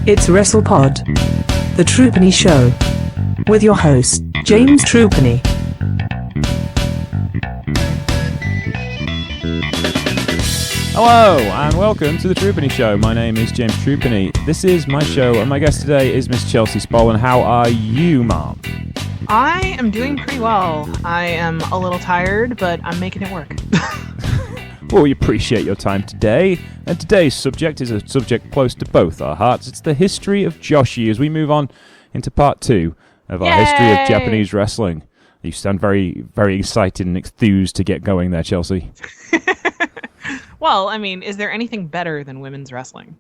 It's WrestlePod, the Troopany Show, with your host, James Troopany. Hello, and welcome to the Troopany Show. My name is James Troopany. This is my show, and my guest today is Miss Chelsea Spollen. How are you, Mom? I am doing pretty well. I am a little tired, but I'm making it work. Well, we appreciate your time today, and today's subject is a subject close to both our hearts. It's the history of Joshi as we move on into part 2 of our history of Japanese wrestling. You sound very, very excited and enthused to get going there, Chelsea. Well, I mean, is there anything better than women's wrestling?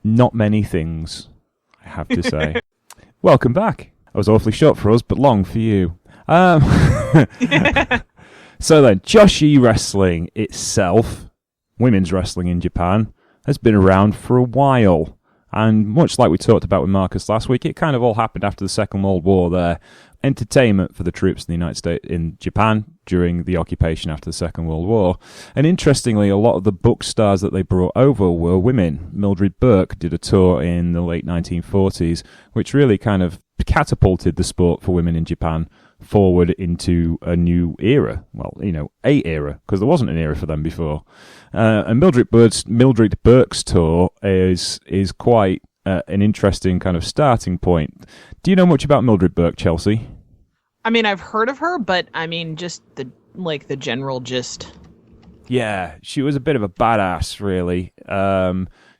Not many things, I have to say. Welcome back. That was awfully short for us, but long for you. So then, Joshi wrestling itself, women's wrestling in Japan, has been around for a while. And much like we talked about with Marcus last week, it kind of all happened after the Second World War there. Entertainment for the troops in the United States, in Japan, during the occupation after the Second World War. And interestingly, a lot of the book stars that they brought over were women. Mildred Burke did a tour in the late 1940s, which really kind of catapulted the sport for women in Japan forward into a new era. Well, you know, a era, because there wasn't an era for them before. And Mildred Burke's tour is quite an interesting kind of starting point. Do you know much about Mildred Burke, Chelsea? I mean, I've heard of her, but I mean, just the general gist. Yeah, she was a bit of a badass, really.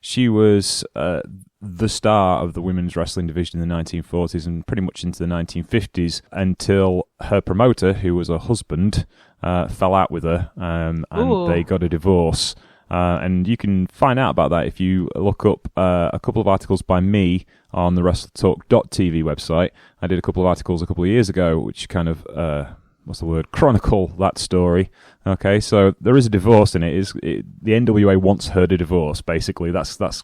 She was the star of the women's wrestling division in the 1940s and pretty much into the 1950s until her promoter, who was her husband, fell out with her and they got a divorce. And you can find out about that if you look up a couple of articles by me on the WrestleTalk.tv website. I did a couple of articles a couple of years ago which kind of, chronicle that story. Okay, so there is a divorce in it. The NWA wants her to divorce, basically. That's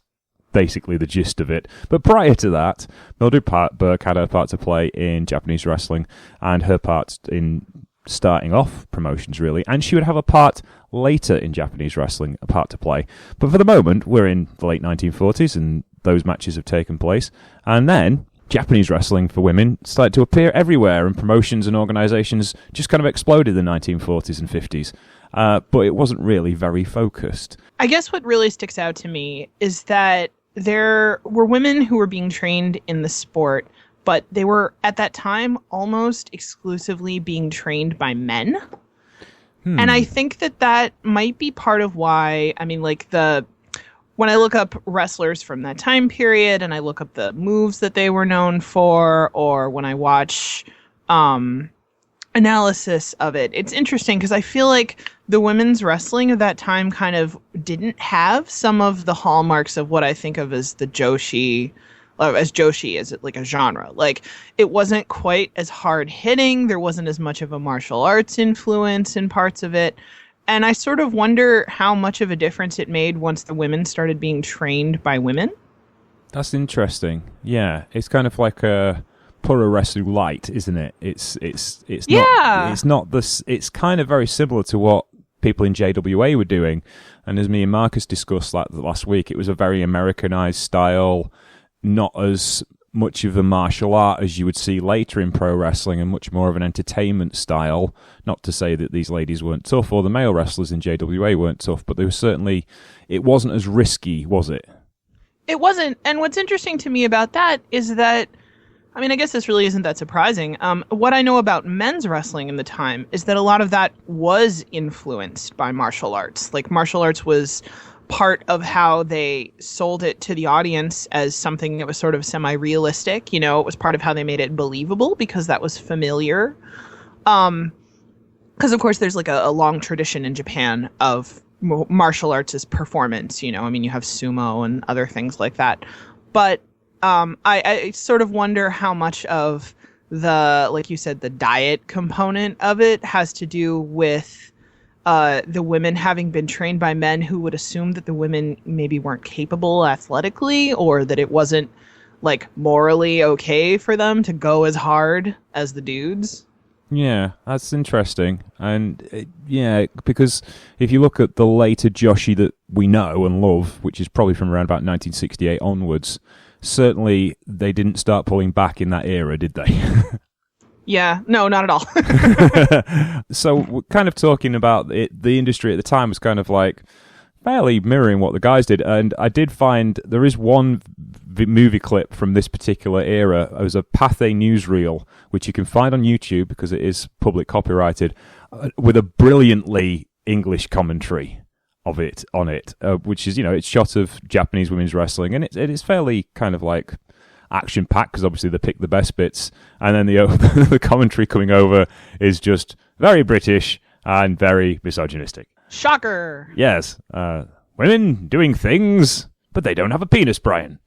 basically the gist of it. But prior to that, Mildred Burke had her part to play in Japanese wrestling and her part in starting off promotions, really. And she would have a part later in Japanese wrestling, a part to play. But for the moment, we're in the late 1940s and those matches have taken place. And then Japanese wrestling for women started to appear everywhere, and promotions and organizations just kind of exploded in the 1940s and 50s. But it wasn't really very focused. I guess what really sticks out to me is that there were women who were being trained in the sport, but they were, at that time, almost exclusively being trained by men. And I think that might be part of why, I mean, when I look up wrestlers from that time period and I look up the moves that they were known for, or when I watch analysis of it, it's interesting because I feel like the women's wrestling of that time kind of didn't have some of the hallmarks of what I think of as the Joshi, as like a genre. Like, it wasn't quite as hard hitting. There wasn't as much of a martial arts influence in parts of it. And I sort of wonder how much of a difference it made once the women started being trained by women. That's interesting. Yeah, it's kind of like a Puro Wrestling light, isn't it? It's not this. It's kind of very similar to what people in JWA were doing. And as me and Marcus discussed last week, it was a very Americanized style, not as much of a martial art as you would see later in pro wrestling, and much more of an entertainment style. Not to say that these ladies weren't tough, or the male wrestlers in JWA weren't tough, but they were certainly, it wasn't as risky, was it? It wasn't. And what's interesting to me about that is that, I mean, I guess this really isn't that surprising. What I know about men's wrestling in the time is that a lot of that was influenced by martial arts. Like, martial arts was part of how they sold it to the audience as something that was sort of semi-realistic. You know, it was part of how they made it believable because that was familiar. Because, of course, there's like a long tradition in Japan of martial arts as performance. You know, I mean, you have sumo and other things like that. But I sort of wonder how much of the, like you said, the diet component of it has to do with the women having been trained by men who would assume that the women maybe weren't capable athletically, or that it wasn't like morally okay for them to go as hard as the dudes. Yeah, that's interesting. And because if you look at the later Joshi that we know and love, which is probably from around about 1968 onwards, certainly they didn't start pulling back in that era, did they? Yeah, no, not at all. So we're kind of talking about the industry at the time was kind of like fairly mirroring what the guys did. And I did find there is one movie clip from this particular era. It was a Pathé newsreel, which you can find on YouTube because it is public copyrighted, with a brilliantly English commentary of it on it, which is, it's shot of Japanese women's wrestling, and it is fairly kind of like action-packed because obviously they picked the best bits, and then the commentary coming over is just very British and very misogynistic. Shocker! Yes. Women doing things, but they don't have a penis, Brian.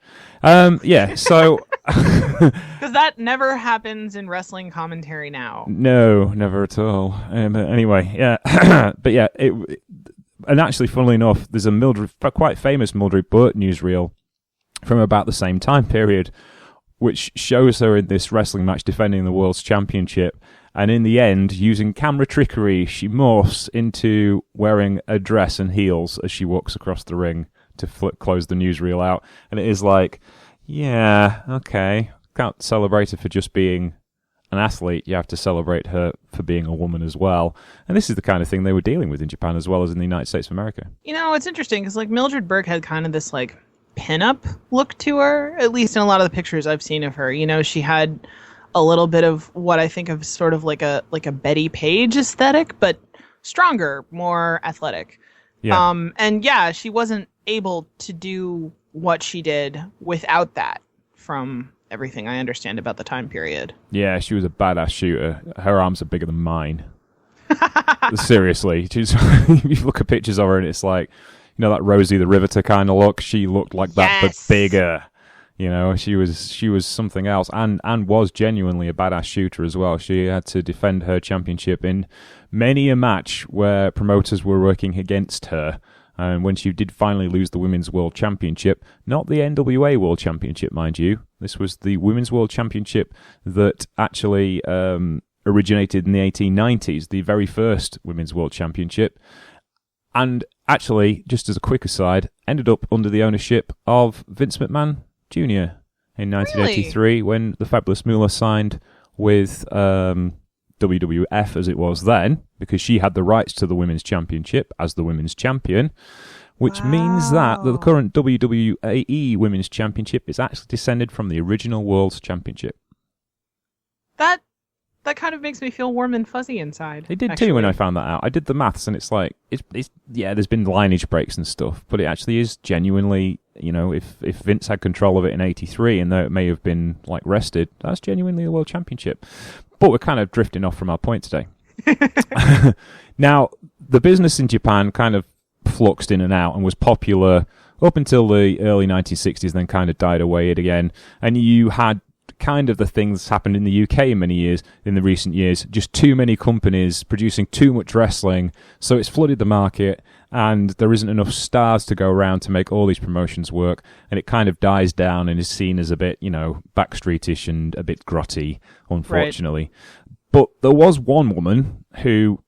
Yeah, so... Because that never happens in wrestling commentary now. No, never at all. Anyway, yeah. But yeah, and actually, funnily enough, there's a quite famous Mildred Burt newsreel from about the same time period, which shows her in this wrestling match defending the World's Championship. And in the end, using camera trickery, she morphs into wearing a dress and heels as she walks across the ring to close the newsreel out. And it is like, yeah, okay. Can't celebrate her for just being an athlete. You have to celebrate her for being a woman as well. And this is the kind of thing they were dealing with in Japan as well as in the United States of America. It's interesting because Mildred Burke had kind of this pinup look to her, at least in a lot of the pictures I've seen of her. She had a little bit of what I think of sort of like a Betty Page aesthetic, but stronger, more athletic. Yeah. And yeah, she wasn't able to do what she did without that, from everything I understand about the time period. Yeah, she was a badass shooter. Her arms are bigger than mine. Seriously. You look at pictures of her and it's like, that Rosie the Riveter kind of look. She looked like that, but bigger. She was something else, and was genuinely a badass shooter as well. She had to defend her championship in many a match where promoters were working against her. And when she did finally lose the Women's World Championship, not the NWA World Championship, mind you, this was the Women's World Championship that actually originated in the 1890s, the very first Women's World Championship. And actually, just as a quick aside, ended up under the ownership of Vince McMahon Jr. in 1983 when the Fabulous Moolah signed with WWF as it was then, because she had the rights to the Women's Championship as the Women's Champion, which means that the current WWE Women's Championship is actually descended from the original World's Championship. That kind of makes me feel warm and fuzzy inside. It did too when I found that out. I did the maths and it's like, there's been lineage breaks and stuff, but it actually is genuinely, if Vince had control of it in 83 and though it may have been rested, that's genuinely a world championship. But we're kind of drifting off from our point today. Now, the business in Japan kind of fluxed in and out and was popular up until the early 1960s, then kind of died away again. And you had kind of the things happened in the UK in the recent years, just too many companies producing too much wrestling, so it's flooded the market and there isn't enough stars to go around to make all these promotions work, and it kind of dies down and is seen as a bit, backstreetish and a bit grotty, unfortunately. Right. But there was one woman who,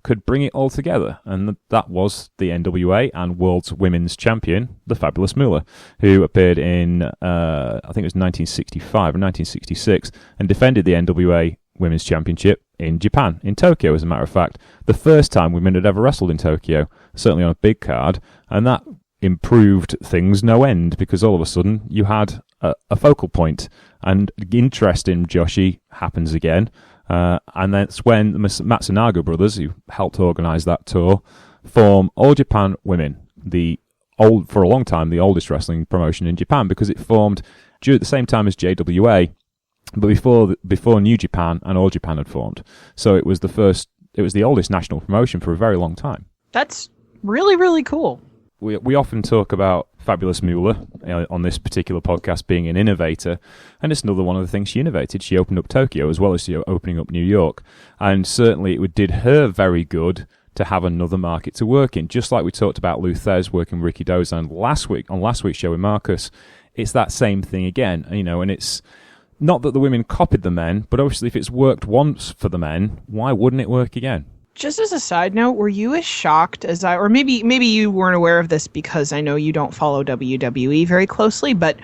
could bring it all together, and that was the NWA and World's Women's Champion, the Fabulous Moolah, who appeared in, I think it was 1965 or 1966, and defended the NWA Women's Championship in Japan, in Tokyo, as a matter of fact. The first time women had ever wrestled in Tokyo, certainly on a big card, and that improved things no end, because all of a sudden you had a focal point, and interest in Joshi happens again. And that's when the Matsunaga brothers, who helped organise that tour, form All Japan Women, for a long time, the oldest wrestling promotion in Japan, because it formed at the same time as JWA, but before New Japan and All Japan had formed. So it was the oldest national promotion for a very long time. That's really, really cool. We often talk about Fabulous Moolah on this particular podcast being an innovator, and it's another one of the things she innovated. She opened up Tokyo as well as opening up New York, and certainly it did her very good to have another market to work in. Just like we talked about Lou Thez working with Ricky Dozan on last week's show with Marcus, it's that same thing again, and it's not that the women copied the men, but obviously if it's worked once for the men, why wouldn't it work again? Just as a side note, were you as shocked as I, or maybe you weren't aware of this because I know you don't follow WWE very closely, but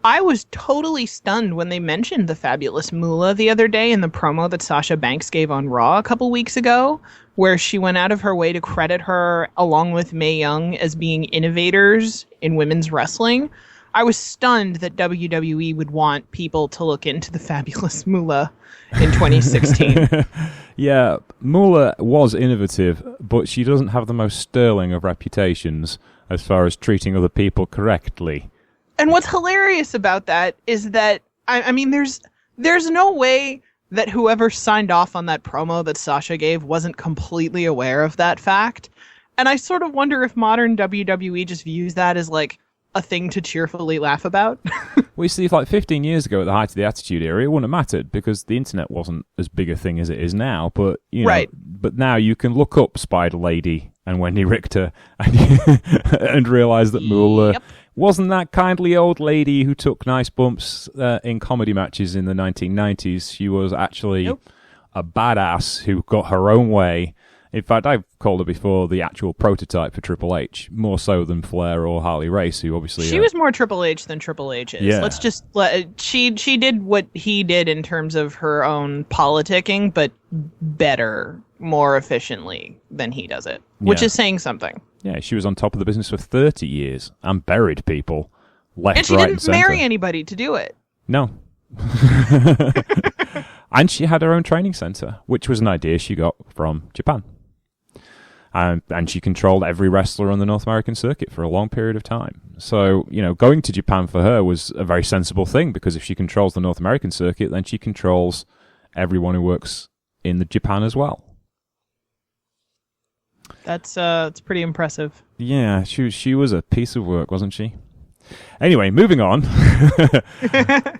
I was totally stunned when they mentioned the fabulous Moolah the other day in the promo that Sasha Banks gave on Raw a couple weeks ago, where she went out of her way to credit her, along with Mae Young, as being innovators in women's wrestling. I was stunned that WWE would want people to look into the fabulous Moolah in 2016. Yeah, Moolah was innovative, but she doesn't have the most sterling of reputations as far as treating other people correctly. And what's hilarious about that is that, I mean, there's no way that whoever signed off on that promo that Sasha gave wasn't completely aware of that fact. And I sort of wonder if modern WWE just views that as like a thing to cheerfully laugh about. Well, you see, like 15 years ago at the height of the Attitude Era, it wouldn't have mattered because the internet wasn't as big a thing as it is now. But you know, right. But now you can look up Spider Lady and Wendy Richter and realize that Moolah wasn't that kindly old lady who took nice bumps in comedy matches in the 1990s. She was actually a badass who got her own way. In fact, I've called her before the actual prototype for Triple H, more so than Flair or Harley Race, who obviously... She was more Triple H than Triple H is. Yeah. Let's just... She did what he did in terms of her own politicking, but better, more efficiently than he does it, which is saying something. Yeah, she was on top of the business for 30 years and buried people left, and she right, didn't and marry centre. anybody to do it. No. And she had her own training centre, which was an idea she got from Japan. And she controlled every wrestler on the North American circuit for a long period of time. So, you know, going to Japan for her was a very sensible thing, because if she controls the North American circuit, then she controls everyone who works in the Japan as well. That's pretty impressive. Yeah, she was a piece of work, wasn't she? Anyway, moving on.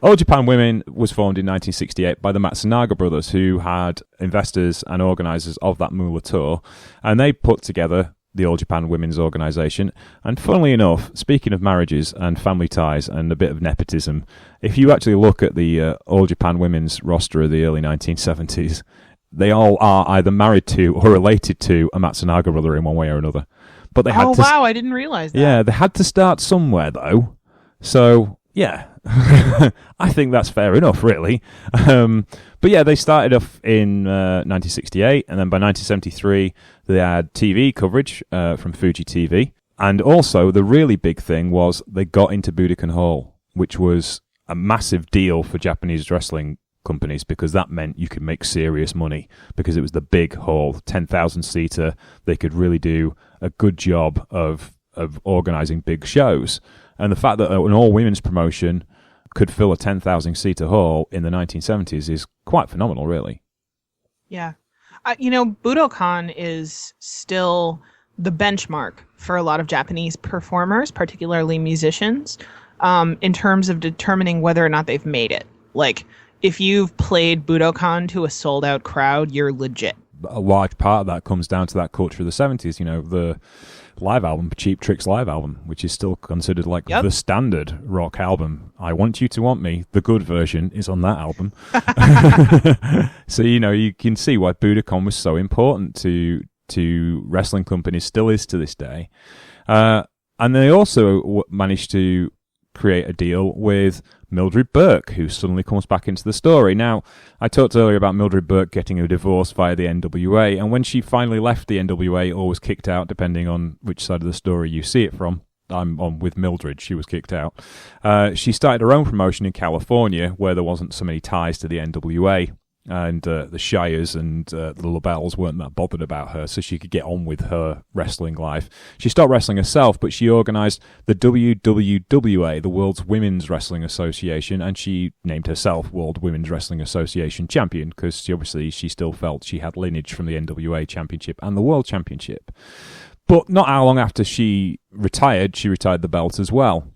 All Japan Women was formed in 1968 by the Matsunaga brothers, who had investors and organisers of that Moolah tour, and they put together the All Japan Women's Organisation. And funnily enough, speaking of marriages and family ties and a bit of nepotism, if you actually look at the All Japan Women's roster of the early 1970s, they all are either married to or related to a Matsunaga brother in one way or another. But they had wow, I didn't realize that. Yeah, they had to start somewhere, though. So, yeah, I think that's fair enough, really. But yeah, they started off in 1968, and then by 1973, they had TV coverage from Fuji TV. And also, the really big thing was they got into Budokan Hall, which was a massive deal for Japanese wrestling companies, because that meant you could make serious money, because it was the big hall, 10,000-seater. They could really do a good job of organising big shows. And the fact that an all-women's promotion could fill a 10,000-seater hall in the 1970s is quite phenomenal, really. Yeah. Budokan is still the benchmark for a lot of Japanese performers, particularly musicians, in terms of determining whether or not they've made it. Like, if you've played Budokan to a sold-out crowd, you're legit. A large part of that comes down to that culture of the 70s, you know, the live album, Cheap Trick's live album, which is still considered like the standard rock album. I Want You to Want Me, the good version, is on that album. So, you know, you can see why Budokan was so important to wrestling companies, still is to this day. And they also managed to create a deal with Mildred Burke, who suddenly comes back into the story. Now, I talked earlier about Mildred Burke getting a divorce via the NWA, and when she finally left the NWA, or was kicked out, depending on which side of the story you see it from, I'm on with Mildred, she was kicked out. She started her own promotion in California, where there wasn't so many ties to the NWA, and the Shires and the LaBelles weren't that bothered about her, so she could get on with her wrestling life. She stopped wrestling herself, but she organised the WWWA, the World's Women's Wrestling Association, and she named herself World Women's Wrestling Association Champion, because she still felt she had lineage from the NWA Championship and the World Championship. But not how long after she retired the belt as well.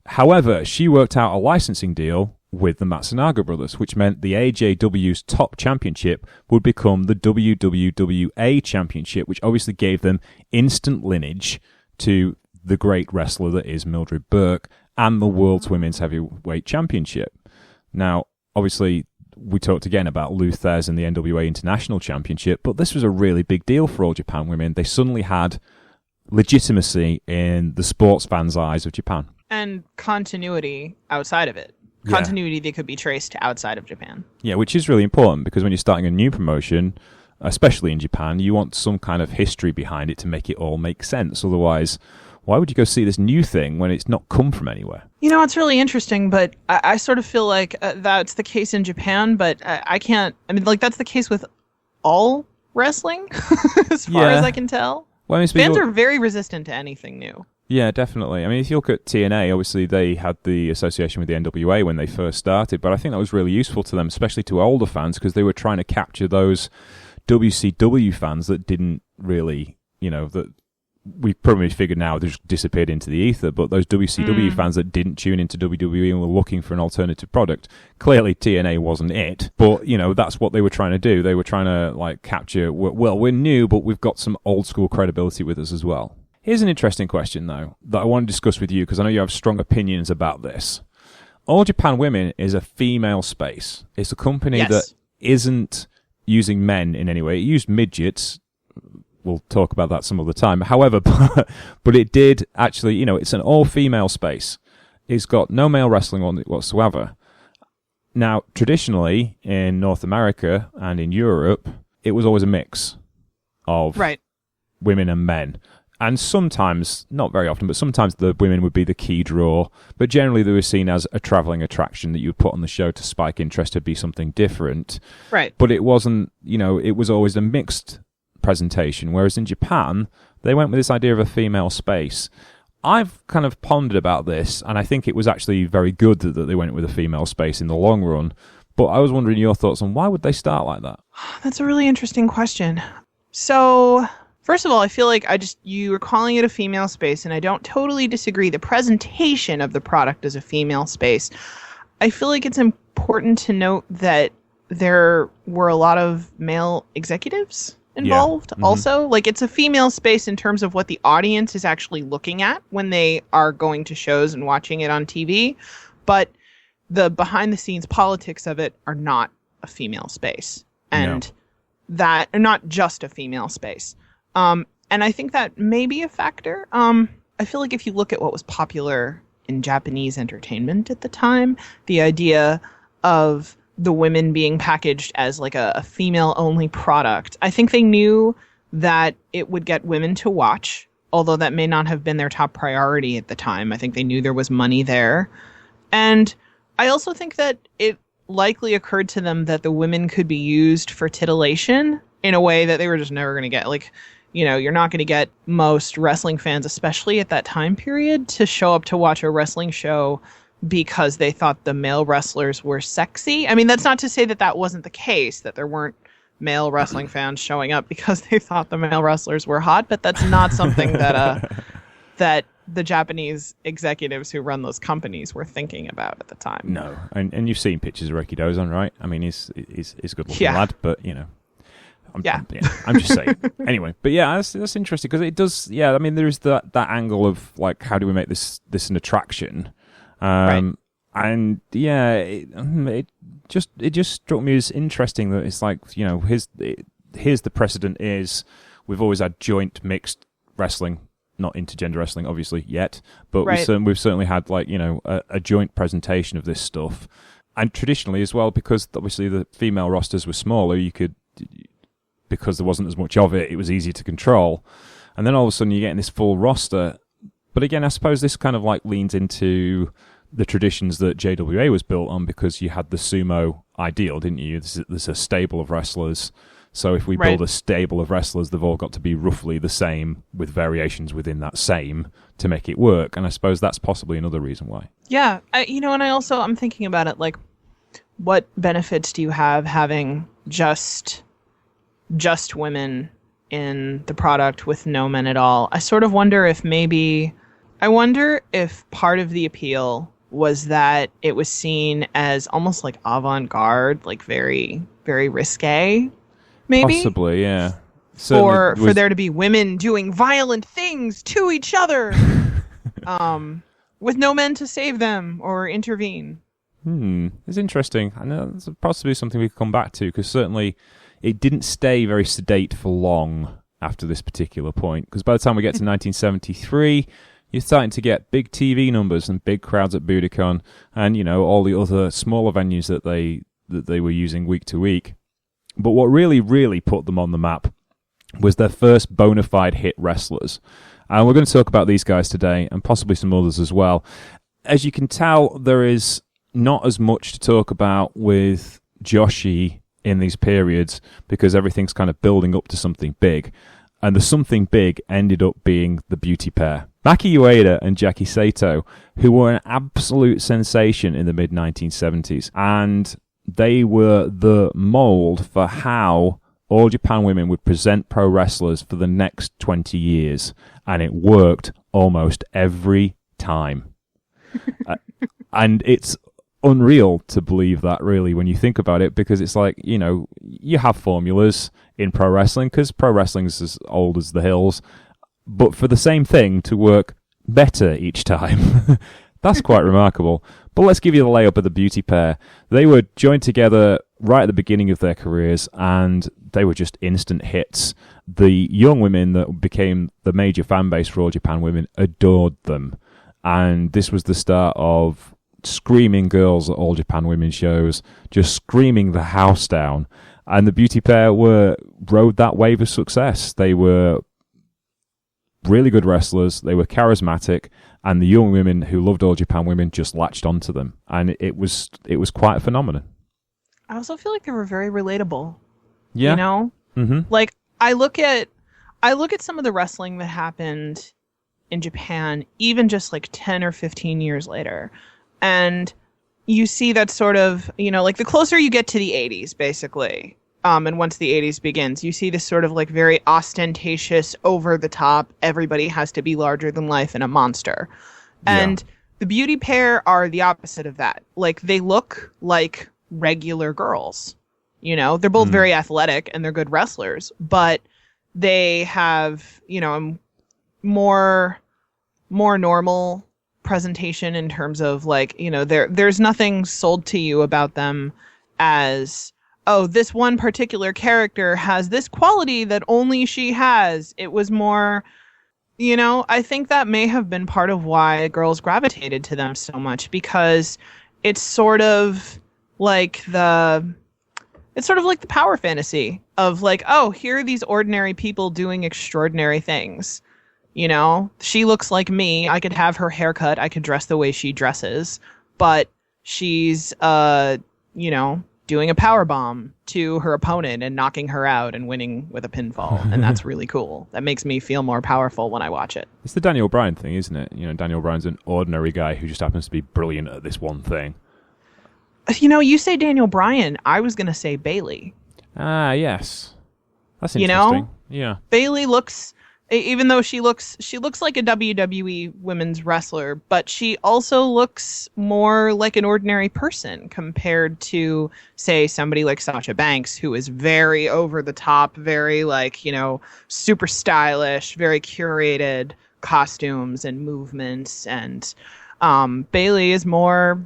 However, she worked out a licensing deal with the Matsunaga brothers, which meant the AJW's top championship would become the WWWA championship, which obviously gave them instant lineage to the great wrestler that is Mildred Burke and the World's Women's Heavyweight Championship. Now, obviously, we talked again about Lou Thesz and the NWA International Championship, but this was a really big deal for All Japan Women. They suddenly had legitimacy in the sports fans' eyes of Japan. And continuity outside of it. Continuity that could be traced to outside of Japan. Yeah, which is really important because when you're starting a new promotion, especially in Japan, you want some kind of history behind it to make it all make sense. Otherwise, why would you go see this new thing when it's not come from anywhere? You know, it's really interesting, but I sort of feel like that's the case in Japan, but I can't... I mean, like, that's the case with all wrestling, as far as I can tell. Well, I mean, fans are very resistant to anything new. Yeah, definitely. I mean, if you look at TNA, obviously they had the association with the NWA when they first started, but I think that was really useful to them, especially to older fans, because they were trying to capture those WCW fans that didn't really, that we probably figured now they just disappeared into the ether, but those WCW fans that didn't tune into WWE and were looking for an alternative product, clearly TNA wasn't it, but, that's what they were trying to do. They were trying to, capture, well, we're new, but we've got some old school credibility with us as well. Here's an interesting question, though, that I want to discuss with you, because I know you have strong opinions about this. All Japan Women is a female space. It's a company that isn't using men in any way. It used midgets. We'll talk about that some other time. However, but it did actually, it's an all-female space. It's got no male wrestling on it whatsoever. Now, traditionally, in North America and in Europe, it was always a mix of women and men. And sometimes, not very often, but sometimes the women would be the key draw. But generally they were seen as a travelling attraction that you would put on the show to spike interest, to be something different. Right. But it wasn't, it was always a mixed presentation. Whereas in Japan, they went with this idea of a female space. I've kind of pondered about this, and I think it was actually very good that they went with a female space in the long run. But I was wondering your thoughts on why would they start like that? That's a really interesting question. So... First of all, I feel like you were calling it a female space, and I don't totally disagree. The presentation of the product as a female space. I feel like it's important to note that there were a lot of male executives involved also. Like, it's a female space in terms of what the audience is actually looking at when they are going to shows and watching it on TV. But the behind-the-scenes politics of it are not a female space. And that are not just a female space. And I think that may be a factor. I feel like if you look at what was popular in Japanese entertainment at the time, the idea of the women being packaged as like a female-only product, I think they knew that it would get women to watch, although that may not have been their top priority at the time. I think they knew there was money there. And I also think that it likely occurred to them that the women could be used for titillation in a way that they were just never going to get. Like, you're not going to get most wrestling fans, especially at that time period, to show up to watch a wrestling show because they thought the male wrestlers were sexy. I mean, that's not to say that that wasn't the case, that there weren't male wrestling fans showing up because they thought the male wrestlers were hot, but that's not something that that the Japanese executives who run those companies were thinking about at the time. No, and you've seen pictures of Ricky Dozan, right? I mean, he's a good-looking lad, but, I'm just saying. Anyway, but that's interesting because it does. Yeah, I mean, there is that angle of like, how do we make this an attraction? And it just struck me as interesting that it's like, here's the precedent is we've always had joint mixed wrestling, not intergender wrestling, obviously yet, but we've certainly had like a joint presentation of this stuff, and traditionally as well, because obviously the female rosters were smaller, because there wasn't as much of it, it was easier to control. And then all of a sudden you're getting this full roster. But again, I suppose this kind of like leans into the traditions that JWA was built on, because you had the sumo ideal, didn't you? There's a stable of wrestlers. So if we build a stable of wrestlers, they've all got to be roughly the same with variations within that same to make it work. And I suppose that's possibly another reason why. Yeah. And I'm thinking about it like, what benefits do you have having just women in the product with no men at all? I sort of wonder if part of the appeal was that it was seen as almost like avant-garde, like very, very risque, maybe? Possibly, yeah. For there to be women doing violent things to each other with no men to save them or intervene. It's interesting. I know it's possibly something we could come back to, because certainly it didn't stay very sedate for long after this particular point, because by the time we get to 1973, you're starting to get big TV numbers and big crowds at Budokan, and all the other smaller venues that they were using week to week. But what really put them on the map was their first bona fide hit wrestlers. And we're going to talk about these guys today, and possibly some others as well. As you can tell, there is not as much to talk about with Joshi in these periods, because everything's kind of building up to something big. And the something big ended up being the beauty pair, Maki Ueda and Jackie Sato, who were an absolute sensation in the mid-1970s. And they were the mold for how All Japan Women would present pro wrestlers for the next 20 years. And it worked almost every time. And it's unreal to believe that, really, when you think about it, because it's like, you have formulas in pro wrestling, because pro wrestling is as old as the hills, but for the same thing to work better each time, that's quite remarkable. But let's give you the layup of the beauty pair. They were joined together right at the beginning of their careers, and they were just instant hits. The young women that became the major fan base for All Japan Women adored them, and this was the start of screaming girls at All Japan Women shows, just screaming the house down. And the beauty pair rode that wave of success. They were really good wrestlers, they were charismatic, and the young women who loved All Japan Women just latched onto them. And it was quite a phenomenon. I also feel like they were very relatable. Yeah. Mm-hmm. Like, I look at some of the wrestling that happened in Japan, even just like 10 or 15 years later. And you see that sort of, like the closer you get to the 80s, basically, and once the 80s begins, you see this sort of like very ostentatious, over the top, everybody has to be larger than life and a monster. And the beauty pair are the opposite of that. Like, they look like regular girls. They're both very athletic and they're good wrestlers, but they have, more normal presentation in terms of like, there's nothing sold to you about them as, oh, this one particular character has this quality that only she has. It was more, I think that may have been part of why girls gravitated to them so much, because it's sort of like the power fantasy of like, oh, here are these ordinary people doing extraordinary things. She looks like me. I could have her haircut. I could dress the way she dresses, but she's, doing a power bomb to her opponent and knocking her out and winning with a pinfall. And that's really cool. That makes me feel more powerful when I watch it. It's the Daniel Bryan thing, isn't it? Daniel Bryan's an ordinary guy who just happens to be brilliant at this one thing. You say Daniel Bryan. I was going to say Bayley. Ah, yes. That's interesting. Yeah. Bayley looks, even though she looks like a WWE women's wrestler, but she also looks more like an ordinary person compared to, say, somebody like Sasha Banks, who is very over the top, very like, super stylish, very curated costumes and movements. And Bayley is more,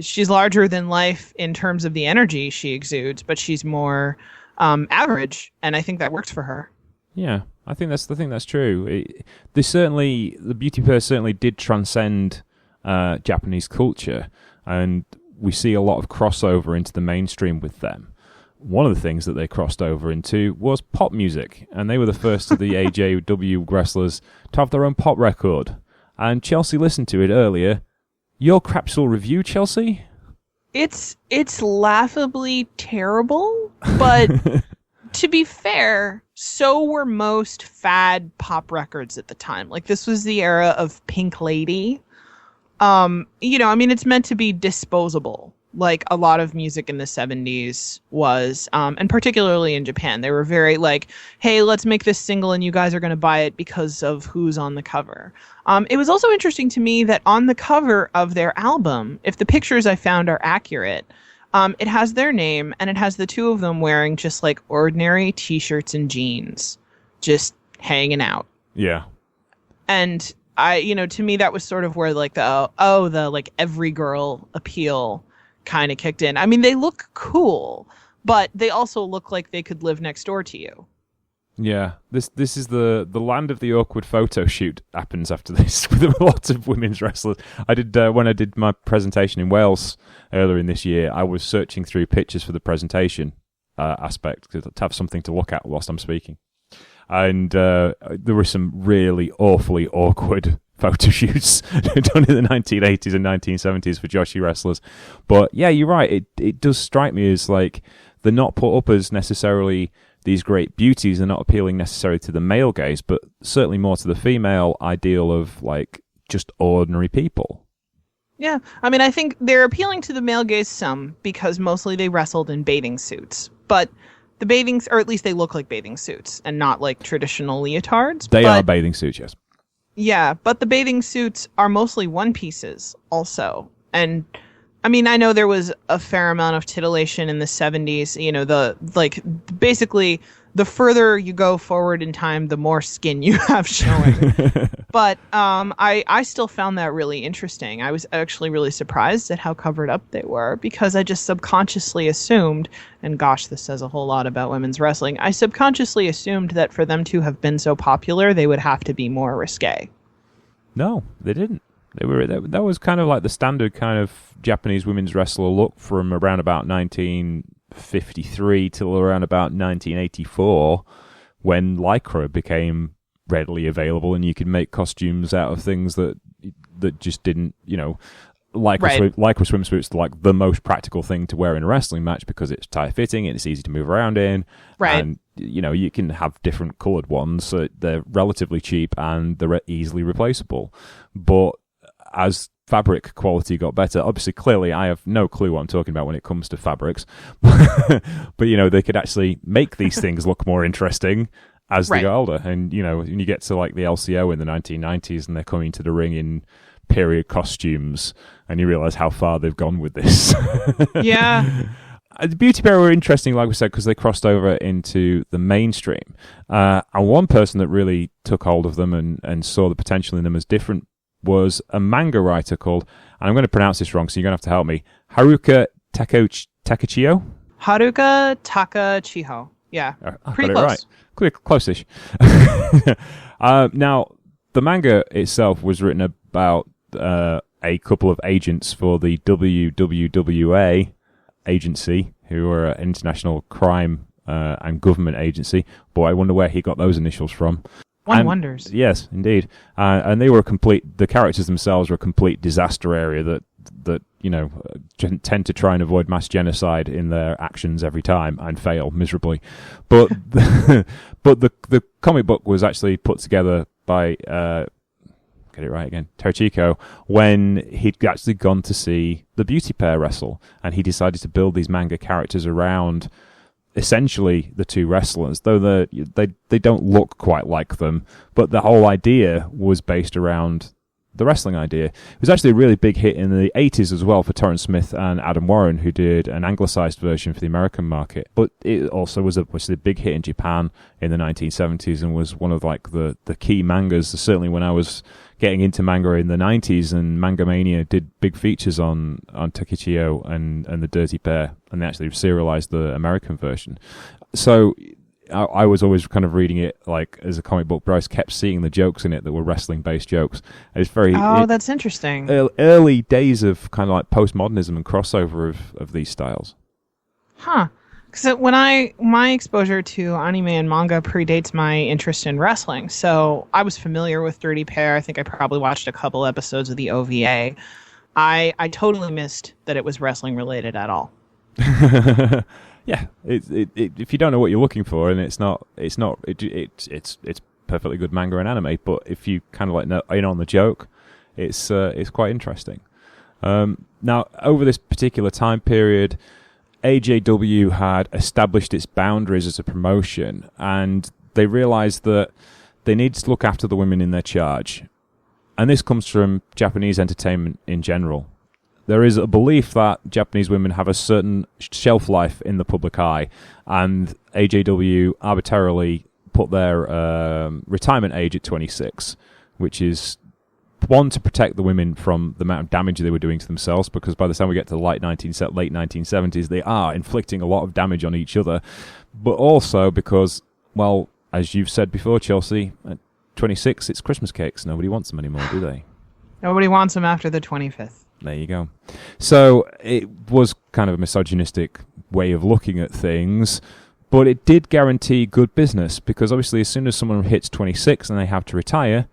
she's larger than life in terms of the energy she exudes, but she's more average, and I think that works for her. Yeah, I think that's true. The beauty pair certainly did transcend Japanese culture, and we see a lot of crossover into the mainstream with them. One of the things that they crossed over into was pop music, and they were the first of the AJW wrestlers to have their own pop record. And Chelsea listened to it earlier. Your Crapsule review, Chelsea? It's laughably terrible, but to be fair, so were most fad pop records at the time. Like, this was the era of Pink Lady. It's meant to be disposable. Like, a lot of music in the 70s was, and particularly in Japan, they were very like, hey, let's make this single and you guys are going to buy it because of who's on the cover. It was also interesting to me that on the cover of their album, if the pictures I found are accurate, it has their name and it has the two of them wearing just like ordinary t-shirts and jeans, just hanging out. Yeah. And to me, that was sort of where like the like every girl appeal kind of kicked in. I mean, they look cool, but they also look like they could live next door to you. Yeah, this is the land of the awkward photo shoot happens after this with a lot of women's wrestlers. I did when I did my presentation in Wales earlier in this year. I was searching through pictures for the presentation aspect to have something to look at whilst I'm speaking, and there were some really awfully awkward photo shoots done in the 1980s and 1970s for Joshi wrestlers. But yeah, you're right. It does strike me as like they're not put up as necessarily these great beauties. Are not appealing necessarily to the male gaze, but certainly more to the female ideal of like just ordinary people. Yeah, I mean, I think they're appealing to the male gaze some because mostly they wrestled in bathing suits, but the or at least they look like bathing suits and not like traditional leotards. They are bathing suits, yes. Yeah, but the bathing suits are mostly one pieces also. And I mean, I know there was a fair amount of titillation in the 70s, you know, basically the further you go forward in time, the more skin you have showing. But I still found that really interesting. I was actually really surprised at how covered up they were because I just subconsciously assumed, and gosh, this says a whole lot about women's wrestling, I subconsciously assumed that for them to have been so popular, they would have to be more risque. No, they didn't. That was kind of like the standard kind of Japanese women's wrestler look from around about 1953 till around about 1984, when Lycra became readily available and you could make costumes out of things that just didn't, you know, Lycra swimsuits are like the most practical thing to wear in a wrestling match because it's tight fitting and it's easy to move around in. Right. And, you know, you can have different coloured ones, so they're relatively cheap and they're easily replaceable. But as fabric quality got better, obviously, clearly, I have no clue what I'm talking about when it comes to fabrics, but you know, they could actually make these things look more interesting as they got older. And you know, when you get to like the LCO in the 1990s, and they're coming to the ring in period costumes, and you realize how far they've gone with this. Yeah. The Beauty Pair were interesting, like we said, because they crossed over into the mainstream. And one person that really took hold of them and saw the potential in them as different was a manga writer called, and I'm going to pronounce this wrong, so you're going to have to help me, Haruka Takachio? Haruka Takachiho. Yeah, pretty close. Right. Close-ish. Now, the manga itself was written about a couple of agents for the WWWA agency, who are an international crime and government agency. Boy, I wonder where he got those initials from. One wonders. Yes, indeed. And they were the characters themselves were a complete disaster area that you know, tend to try and avoid mass genocide in their actions every time and fail miserably. But the comic book was actually put together by get it right again, Terchiko, when he'd actually gone to see the Beauty Pair wrestle, and he decided to build these manga characters around essentially the two wrestlers, though they don't look quite like them, but the whole idea was based around the wrestling idea. It was actually a really big hit in the 80s as well for Torrance Smith and Adam Warren, who did an anglicized version for the American market. But it also was a big hit in Japan in the 1970s and was one of like the key mangas, certainly when I was getting into manga in the 90s, and Manga Mania did big features on Takichio and the Dirty Pair, and they actually serialized the American version. So I was always kind of reading it like as a comic book, but I kept seeing the jokes in it that were wrestling-based jokes. It's that's interesting. Early days of kind of like postmodernism and crossover of these styles. Huh. Because my exposure to anime and manga predates my interest in wrestling, so I was familiar with Dirty Pair. I think I probably watched a couple episodes of the OVA. I totally missed that it was wrestling related at all. Yeah, if you don't know what you're looking for, and it's perfectly good manga and anime, but if you kind of like know in on the joke, it's quite interesting. Now, over this particular time period, AJW had established its boundaries as a promotion, and they realized that they needed to look after the women in their charge. And this comes from Japanese entertainment in general. There is a belief that Japanese women have a certain shelf life in the public eye, and AJW arbitrarily put their retirement age at 26, which is one, to protect the women from the amount of damage they were doing to themselves, because by the time we get to the late 1970s, they are inflicting a lot of damage on each other, but also because, well, as you've said before, Chelsea, at 26, it's Christmas cakes. Nobody wants them anymore, do they? Nobody wants them after the 25th. There you go. So it was kind of a misogynistic way of looking at things, but it did guarantee good business, because obviously as soon as someone hits 26 and they have to retire,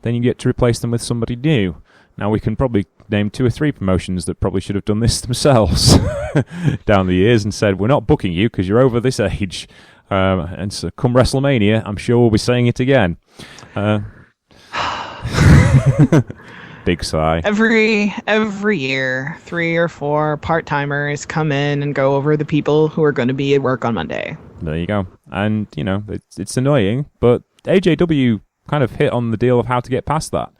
then you get to replace them with somebody new. Now, we can probably name 2 or 3 promotions that probably should have done this themselves down the years and said, we're not booking you because you're over this age. And so come WrestleMania, I'm sure we'll be saying it again. Big sigh. Every year, 3 or 4 part-timers come in and go over the people who are going to be at work on Monday. There you go. And, you know, it's annoying, but AJW kind of hit on the deal of how to get past that.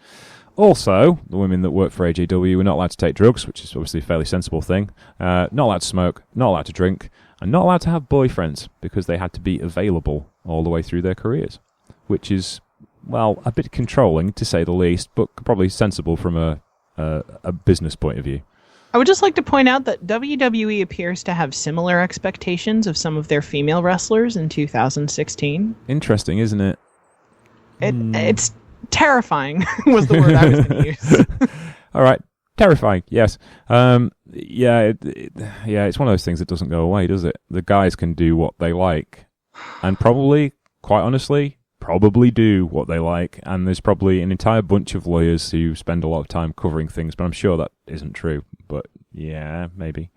Also, the women that work for AJW were not allowed to take drugs, which is obviously a fairly sensible thing. Not allowed to smoke, not allowed to drink, and not allowed to have boyfriends, because they had to be available all the way through their careers, which is, well, a bit controlling, to say the least, but probably sensible from a business point of view. I would just like to point out that WWE appears to have similar expectations of some of their female wrestlers in 2016. Interesting, isn't it? It's terrifying was the word I was going to use. All right. Terrifying, yes. It's one of those things that doesn't go away, does it? The guys can do what they like, and probably, quite honestly, probably do what they like, and there's probably an entire bunch of lawyers who spend a lot of time covering things, but I'm sure that isn't true. But yeah, maybe.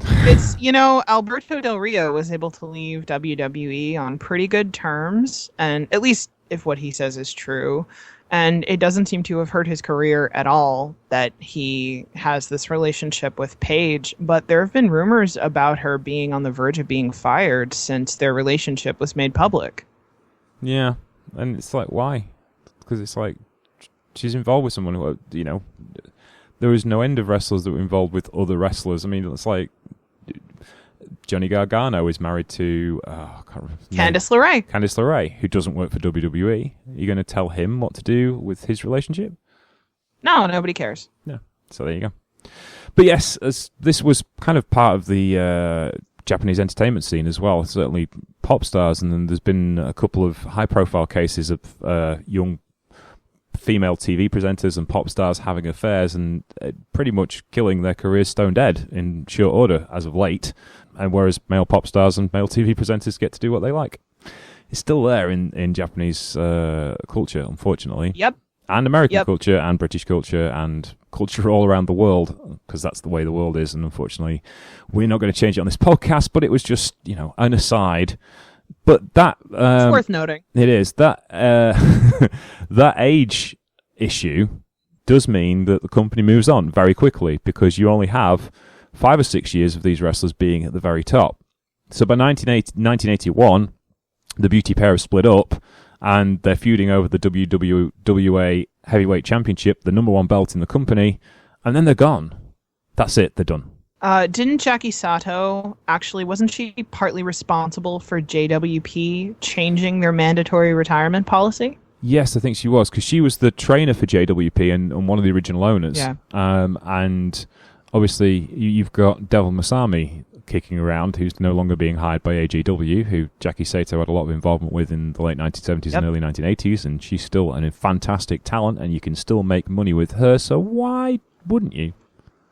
It's, Alberto Del Rio was able to leave WWE on pretty good terms, and at least if what he says is true. And it doesn't seem to have hurt his career at all that he has this relationship with Paige. But there have been rumors about her being on the verge of being fired since their relationship was made public. Yeah, and it's like, why? Because it's like, she's involved with someone who, there was no end of wrestlers that were involved with other wrestlers. I mean, it's like, Johnny Gargano is married to Candice LeRae. Candice LeRae, who doesn't work for WWE. Are you going to tell him what to do with his relationship? No, nobody cares. No. So there you go. But yes, this was kind of part of the Japanese entertainment scene as well. Certainly pop stars, and then there's been a couple of high-profile cases of young female TV presenters and pop stars having affairs and pretty much killing their careers stone dead in short order as of late. And whereas male pop stars and male TV presenters get to do what they like. It's still there in Japanese culture, unfortunately. Yep. And American culture and British culture and culture all around the world, because that's the way the world is. And unfortunately, we're not going to change it on this podcast, but it was just, an aside. But that... it's worth noting. It is. That that age issue does mean that the company moves on very quickly, because you only have 5 or 6 years of these wrestlers being at the very top. So by 1981, the beauty pair have split up, and they're feuding over the WWA Heavyweight Championship, the number 1 belt in the company, and then they're gone. That's it. They're done. Didn't Jackie Sato, wasn't she partly responsible for JWP changing their mandatory retirement policy? Yes, I think she was, because she was the trainer for JWP and one of the original owners. Yeah. And obviously, you've got Devil Masami kicking around, who's no longer being hired by AJW, who Jackie Sato had a lot of involvement with in the late 1970s and early 1980s, and she's still a fantastic talent, and you can still make money with her, so why wouldn't you?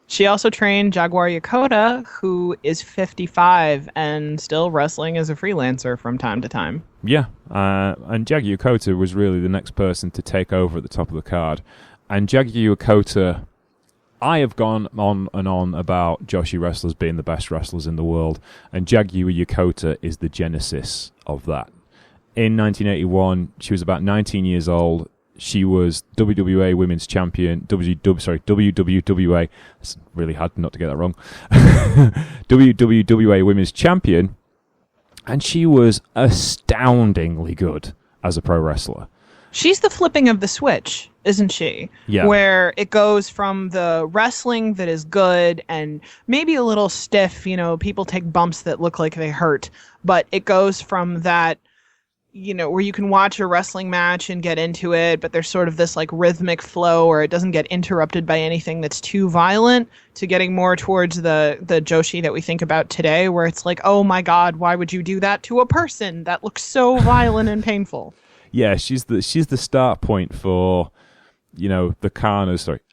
She also trained Jaguar Yokota, who is 55 and still wrestling as a freelancer from time to time. Yeah, and Jaguar Yokota was really the next person to take over at the top of the card. And Jaguar Yokota, I have gone on and on about Joshi wrestlers being the best wrestlers in the world, and Jaguar Yokota is the genesis of that. In 1981, she was about 19 years old. She was WWA Women's Champion, WWA, it's really hard not to get that wrong, WWA Women's Champion, and she was astoundingly good as a pro wrestler. She's the flipping of the switch, isn't she? Yeah. Where it goes from the wrestling that is good and maybe a little stiff, people take bumps that look like they hurt, but it goes from that, where you can watch a wrestling match and get into it, but there's sort of this like rhythmic flow where it doesn't get interrupted by anything that's too violent, to getting more towards the Joshi that we think about today, where it's like, oh my God, why would you do that to a person? That looks so violent and painful. Yeah, she's the start point for, the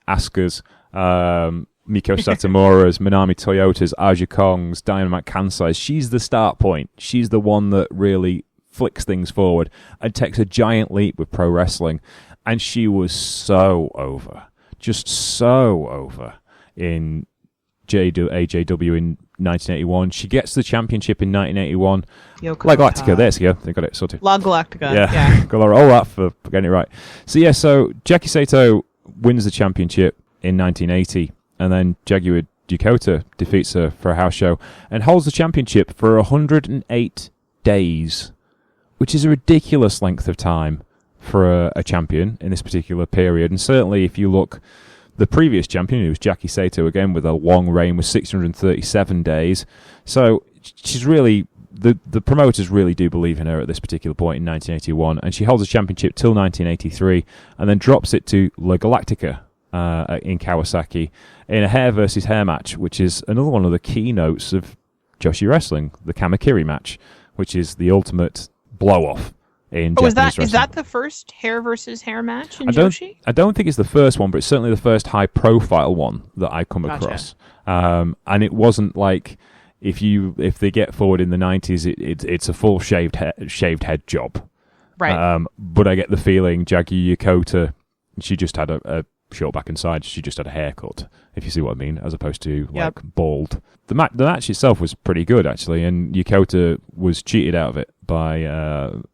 Asukas, Miko Satomura's, Manami Toyota's, Aja Kong's, Dynamite Kansai's. She's the start point. She's the one that really flicks things forward and takes a giant leap with pro wrestling. And she was so over. Just so over in AJW in 1981. She gets the championship in 1981. La Galactica, there you go. They got it sorted. La Galactica, yeah. Got all that for getting it right. So Jackie Sato wins the championship in 1980, and then Jaguar Yokota defeats her for a house show and holds the championship for 108 days, which is a ridiculous length of time for a champion in this particular period. And certainly if you look, the previous champion, who was Jackie Sato, again with a long reign, was 637 days. So she's really, the promoters really do believe in her at this particular point in 1981, and she holds the championship till 1983 and then drops it to La Galactica in Kawasaki in a hair versus hair match, which is another one of the keynotes of Joshi wrestling, the Kamakiri match, which is the ultimate blow-off in Japanese wrestling. Is that the first hair versus hair match in Joshi? I don't think it's the first one, but it's certainly the first high-profile one that I come across. And it wasn't like if they get forward in the 90s, it's a full shaved head job. Right. But I get the feeling Jackie Yokota, she just had a short back and side. She just had a haircut, if you see what I mean, as opposed to bald. The match itself was pretty good actually, and Yokota was cheated out of it by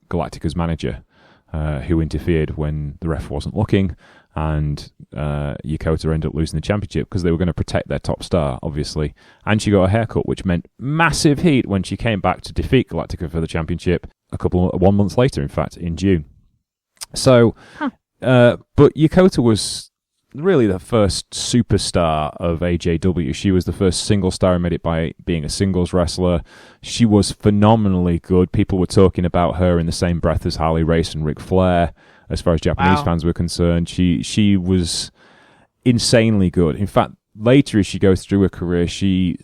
Galactica's manager, who interfered when the ref wasn't looking, and Yokota ended up losing the championship because they were going to protect their top star, obviously. And she got a haircut, which meant massive heat when she came back to defeat Galactica for the championship 1 month later, in fact, in June. So, but Yokota was really the first superstar of AJW. She was the first single star who made it by being a singles wrestler. She was phenomenally good. People were talking about her in the same breath as Harley Race and Ric Flair, as far as Japanese fans were concerned. She was insanely good. In fact, later as she goes through her career, she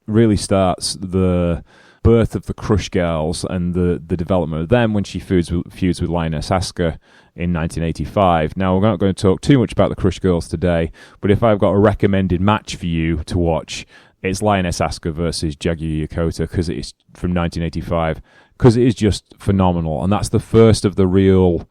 really starts the birth of the Crush Girls and the development of them when she feuds with Lioness Asuka in 1985. Now, we're not going to talk too much about the Crush Girls today, but if I've got a recommended match for you to watch, it's Lioness Asuka versus Jaguar Yokota, because it's from 1985, because it is just phenomenal. And that's the first of the real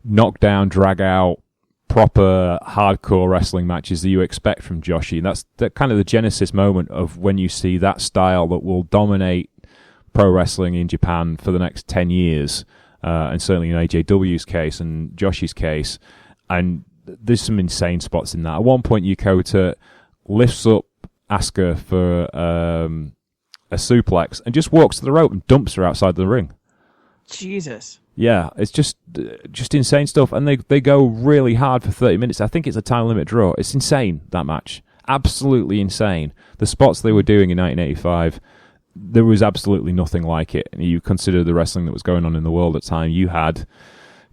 knockdown, drag-out, proper hardcore wrestling matches that you expect from Joshi. And that's kind of the genesis moment of when you see that style that will dominate pro wrestling in Japan for the next 10 years, and certainly in AJW's case and Joshi's case. And there's some insane spots in that. At one point, Yokota lifts up Asuka for a suplex and just walks to the rope and dumps her outside the ring. Jesus. Yeah, it's just insane stuff. And they go really hard for 30 minutes. I think it's a time limit draw. It's insane, that match. Absolutely insane. The spots they were doing in 1985, there was absolutely nothing like it. And you consider the wrestling that was going on in the world at the time. You had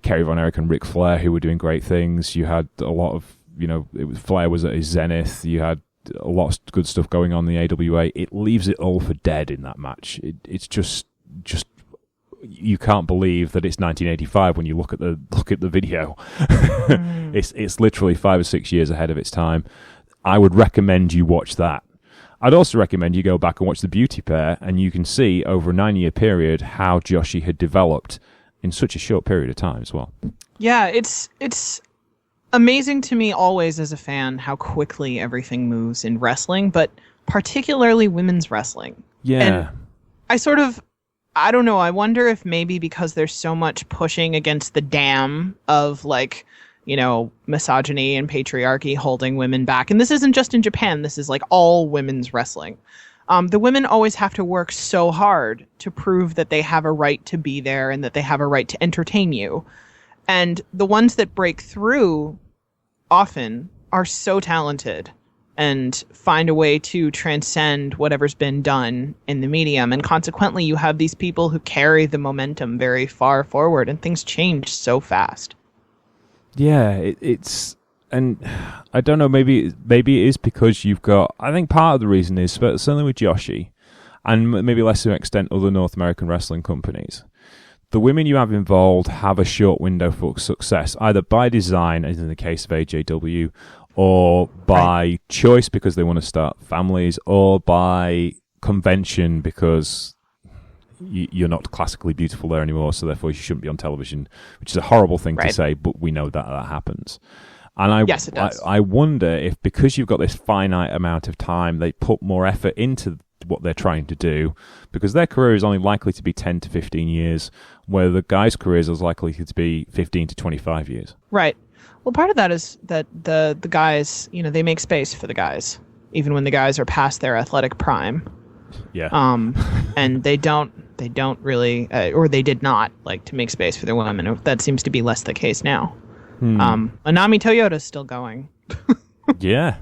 Kerry Von Erich and Ric Flair, who were doing great things. You had a lot of, Flair was at his zenith. You had a lot of good stuff going on in the AWA. It leaves it all for dead in that match. It's just you can't believe that it's 1985 when you look at the video. It's literally 5 or 6 years ahead of its time. I would recommend you watch that. I'd also recommend you go back and watch the Beauty Pair, and you can see over a 9-year period how Joshi had developed in such a short period of time as well. Yeah, it's amazing to me always as a fan how quickly everything moves in wrestling, but particularly women's wrestling. Yeah. And I don't know, I wonder if maybe because there's so much pushing against the dam of misogyny and patriarchy holding women back. And this isn't just in Japan. This is like all women's wrestling. The women always have to work so hard to prove that they have a right to be there and that they have a right to entertain you. And the ones that break through often are so talented and find a way to transcend whatever's been done in the medium. And consequently, you have these people who carry the momentum very far forward, and things change so fast. Yeah, it's... And I don't know, maybe it is because you've got... I think part of the reason is, but certainly with Joshi, and maybe less to an extent other North American wrestling companies, the women you have involved have a short window for success, either by design, as in the case of AJW, or by choice because they want to start families, or by convention because you're not classically beautiful there anymore, so therefore you shouldn't be on television, which is a horrible thing to say, but we know that happens. And yes, it does. I wonder if because you've got this finite amount of time, they put more effort into what they're trying to do, because their career is only likely to be 10 to 15 years, where the guys' careers is likely to be 15 to 25 years. Right. Well, part of that is that the guys, they make space for the guys, even when the guys are past their athletic prime. Yeah. And they don't really, or they did not like to make space for their women. That seems to be less the case now. Anami Toyota's still going. Yeah.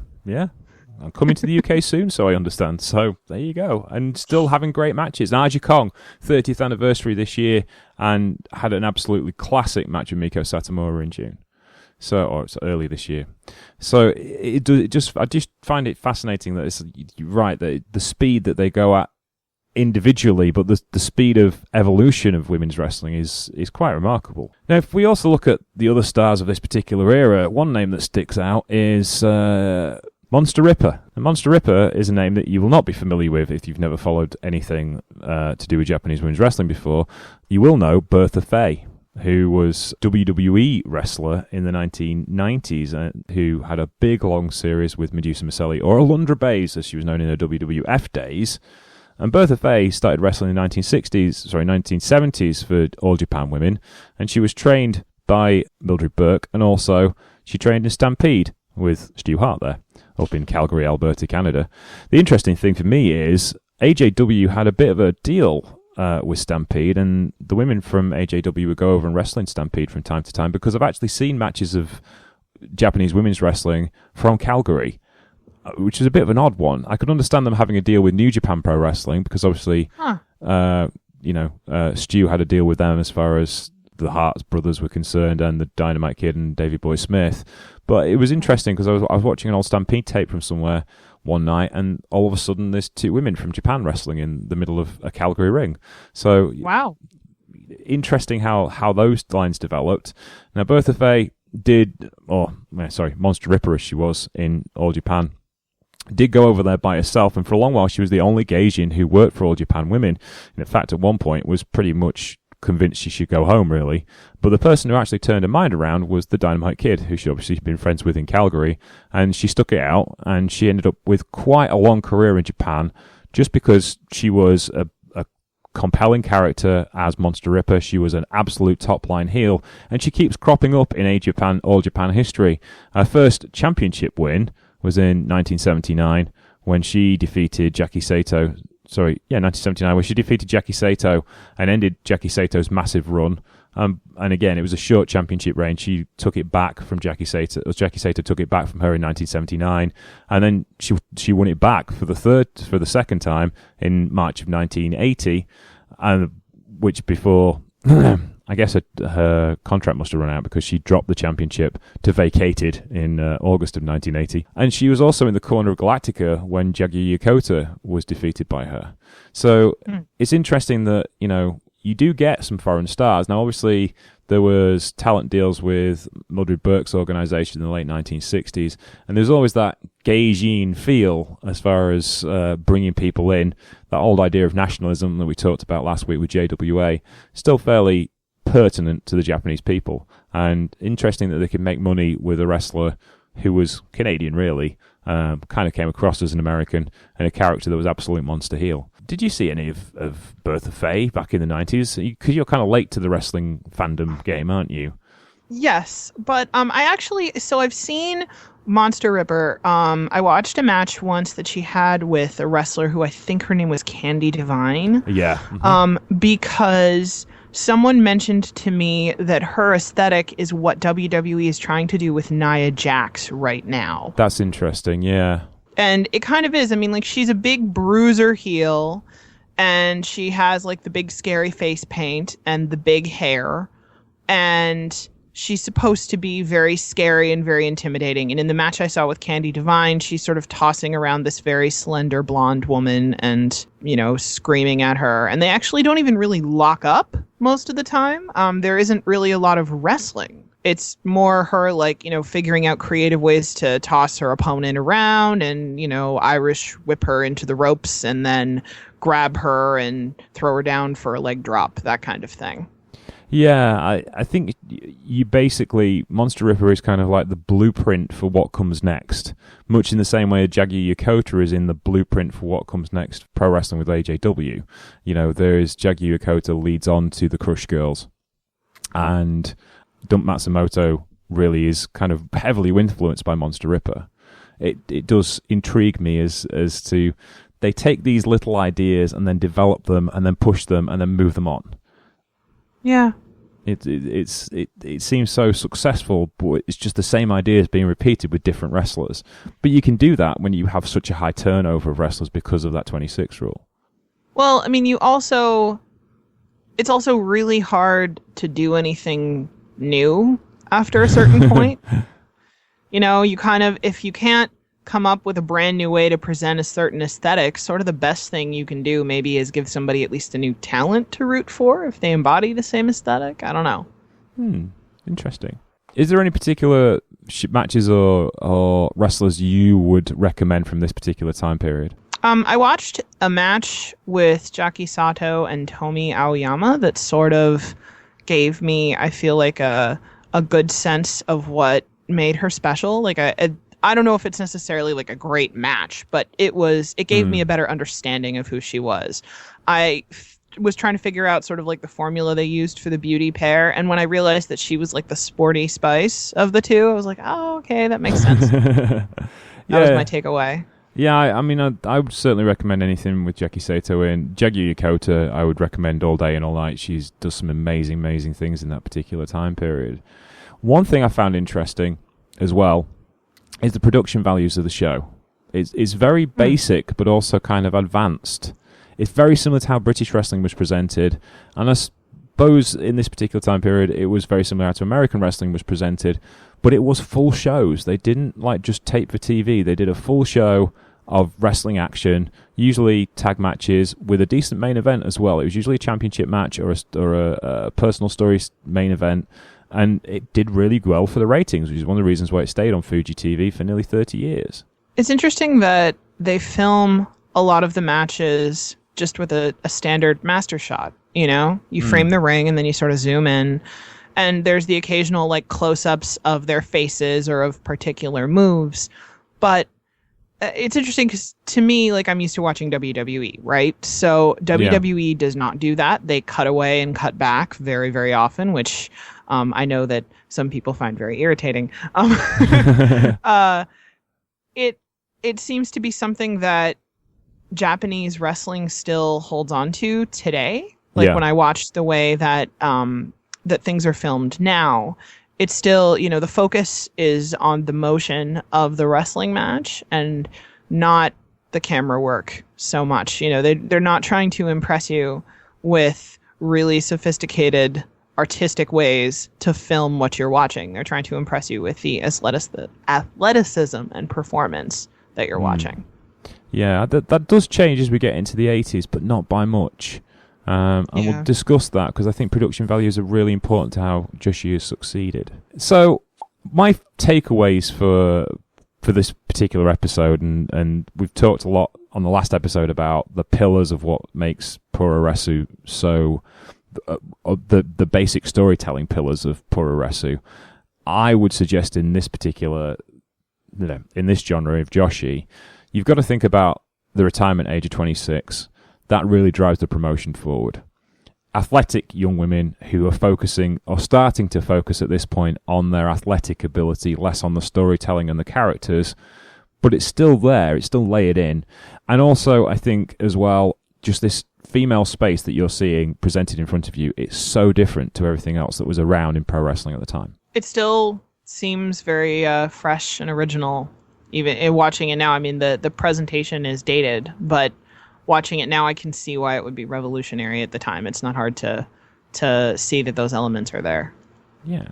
I'm coming to the UK soon, so I understand. So there you go. And still having great matches. Aja Kong, 30th anniversary this year, and had an absolutely classic match with Miko Satomura in June. Or it's early this year. So I just find it fascinating that you're right, that the speed that they go at individually, but the speed of evolution of women's wrestling is quite remarkable. Now, if we also look at the other stars of this particular era, one name that sticks out is Monster Ripper. And Monster Ripper is a name that you will not be familiar with if you've never followed anything to do with Japanese women's wrestling before. You will know Bertha Faye, who was WWE wrestler in the 1990s, who had a big long series with Medusa Maselli, or Alundra Bays, as she was known in her WWF days. And Bertha Faye started wrestling in the 1970s for All Japan Women, and she was trained by Mildred Burke, and also she trained in Stampede with Stu Hart there, up in Calgary, Alberta, Canada. The interesting thing for me is AJW had a bit of a deal with Stampede, and the women from AJW would go over and wrestle in Stampede from time to time, because I've actually seen matches of Japanese women's wrestling from Calgary, which is a bit of an odd one. I could understand them having a deal with New Japan Pro Wrestling, because obviously, Stu had a deal with them as far as the Hart brothers were concerned, and the Dynamite Kid and Davey Boy Smith. But it was interesting because I was watching an old Stampede tape from somewhere one night, and all of a sudden there's two women from Japan wrestling in the middle of a Calgary ring. So wow, interesting how those lines developed. Now Bertha Faye Monster Ripper as she was in All Japan, did go over there by herself, and for a long while she was the only Gaijin who worked for All Japan Women, and in fact at one point was pretty much convinced she should go home, really. But the person who actually turned her mind around was the Dynamite Kid, who she'd obviously been friends with in Calgary, and she stuck it out, and she ended up with quite a long career in Japan just because she was a compelling character as Monster Ripper. She was an absolute top-line heel, and she keeps cropping up in All Japan history. Her first championship win was in 1979 when she defeated Jackie Sato. 1979, where she defeated Jackie Sato and ended Jackie Sato's massive run. And again, it was a short championship reign. She took it back from Jackie Sato. Jackie Sato took it back from her in 1979, and then she won it back for the second time in March of 1980, and which before. I guess her contract must have run out because she dropped the championship to vacate it in August of 1980. And she was also in the corner of Galactica when Jaguar Yokota was defeated by her. So it's interesting that, you do get some foreign stars. Now, obviously, there was talent deals with Mildred Burke's organization in the late 1960s, and there's always that Gaijin feel as far as bringing people in. That old idea of nationalism that we talked about last week with JWA, still fairly pertinent to the Japanese people, and interesting that they could make money with a wrestler who was Canadian, really, kind of came across as an American, and a character that was absolute monster heel. Did you see any of Bertha Faye back in the 90s? Because you're kind of late to the wrestling fandom game, aren't you? Yes, but I've seen Monster Ripper. I watched a match once that she had with a wrestler who I think her name was Candy Divine. Yeah. Mm-hmm. Because someone mentioned to me that her aesthetic is what WWE is trying to do with Nia Jax right now. That's interesting, yeah. And it kind of is. I mean, like, she's a big bruiser heel, and she has, like, the big scary face paint and the big hair. And she's supposed to be very scary and very intimidating. And in the match I saw with Candy Divine, she's sort of tossing around this very slender blonde woman and, you know, screaming at her. And they actually don't even really lock up most of the time. There isn't really a lot of wrestling. It's more her, like, you know, figuring out creative ways to toss her opponent around and, you know, Irish whip her into the ropes and then grab her and throw her down for a leg drop, that kind of thing. Yeah, I think you basically, Monster Ripper is kind of like the blueprint for what comes next, much in the same way Jaguar Yokota is in the blueprint for what comes next pro wrestling with AJW. You know, there is Jaguar Yokota leads on to the Crush Girls, and Dump Matsumoto really is kind of heavily influenced by Monster Ripper. It does intrigue me as to, they take these little ideas and then develop them and then push them and then move them on. Yeah. It seems so successful, but it's just the same ideas being repeated with different wrestlers. But you can do that when you have such a high turnover of wrestlers because of that 26 rule. Well, I mean, it's also really hard to do anything new after a certain point. You know, you kind of, if you can't come up with a brand new way to present a certain aesthetic, sort of the best thing you can do maybe is give somebody at least a new talent to root for if they embody the same aesthetic. I don't know. Interesting. Is there any particular matches or wrestlers you would recommend from this particular time period? I watched a match with Jaki Sato and Tomi Aoyama that sort of gave me, I feel like, a good sense of what made her special. Like, I don't know if it's necessarily like a great match, but it gave me a better understanding of who she was. I was trying to figure out sort of like the formula they used for the beauty pair, and when I realized that she was like the sporty spice of the two, I was like, oh, okay, that makes sense. That was my takeaway. Yeah, I mean, I would certainly recommend anything with Jaki Sato in. Jaguar Yokota, I would recommend all day and all night. She does some amazing, amazing things in that particular time period. One thing I found interesting as well is the production values of the show. It's very basic, but also kind of advanced. It's very similar to how British wrestling was presented, and I suppose in this particular time period, it was very similar to American wrestling was presented, but it was full shows. They didn't like just tape for TV. They did a full show of wrestling action, usually tag matches with a decent main event as well. It was usually a championship match or a personal story main event. And it did really well for the ratings, which is one of the reasons why it stayed on Fuji TV for nearly 30 years. It's interesting that they film a lot of the matches just with a standard master shot, you know? You frame the ring and then you sort of zoom in. And there's the occasional like close-ups of their faces or of particular moves. But it's interesting because to me, like, I'm used to watching WWE, right? So WWE does not do that. They cut away and cut back very, very often, which... I know that some people find very irritating. It seems to be something that Japanese wrestling still holds on to today. Like when I watched the way that that things are filmed now, it's still, you know, the focus is on the motion of the wrestling match and not the camera work so much. You know, they're not trying to impress you with really sophisticated artistic ways to film what you're watching. They're trying to impress you with the athleticism and performance that you're watching. Yeah, that does change as we get into the 80s, but not by much. And we'll discuss that because I think production values are really important to how Joshi has succeeded. So my takeaways for this particular episode, and we've talked a lot on the last episode about the pillars of what makes Puroresu so... the basic storytelling pillars of Puroresu. I would suggest in this particular, in this genre of Joshi, you've got to think about the retirement age of 26. That really drives the promotion forward. Athletic young women who are focusing or starting to focus at this point on their athletic ability, less on the storytelling and the characters, but it's still there. It's still layered in. And also, I think as well, just this female space that you're seeing presented in front of you, it's so different to everything else that was around in pro wrestling at the time. It still seems very fresh and original Even watching it now, I mean, the presentation is dated, but watching it now, I can see why it would be revolutionary at the time. It's not hard to see that those elements are there. Yeah.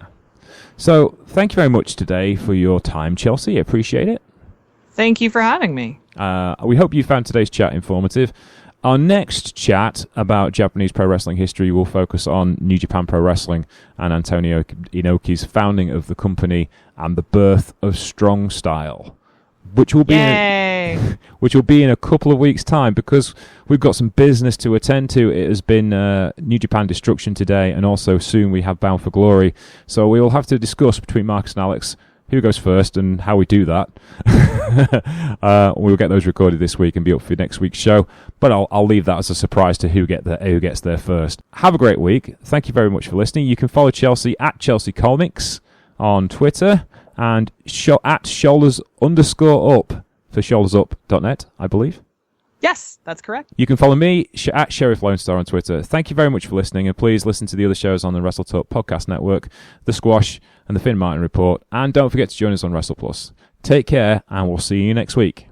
So thank you very much today for your time, Chelsea. I appreciate it. Thank you for having me. We hope you found today's chat informative. Our next chat about Japanese pro wrestling history will focus on New Japan Pro Wrestling and Antonio Inoki's founding of the company and the birth of Strong Style, which will be in a couple of weeks' time, because we've got some business to attend to. It has been New Japan Destruction today, and also soon we have Bound for Glory. So we will have to discuss between Marcus and Alex who goes first and how we do that. We'll get those recorded this week and be up for next week's show. But I'll leave that as a surprise to who gets there first. Have a great week. Thank you very much for listening. You can follow Chelsea at Chelsea Comics on Twitter and at shoulders_up for shouldersup.net, I believe. Yes, that's correct. You can follow me at Sheriff Lone Star on Twitter. Thank you very much for listening, and please listen to the other shows on the Wrestle Talk Podcast Network, The Squash and The Finn Martin Report, and don't forget to join us on Wrestle Plus. Take care, and we'll see you next week.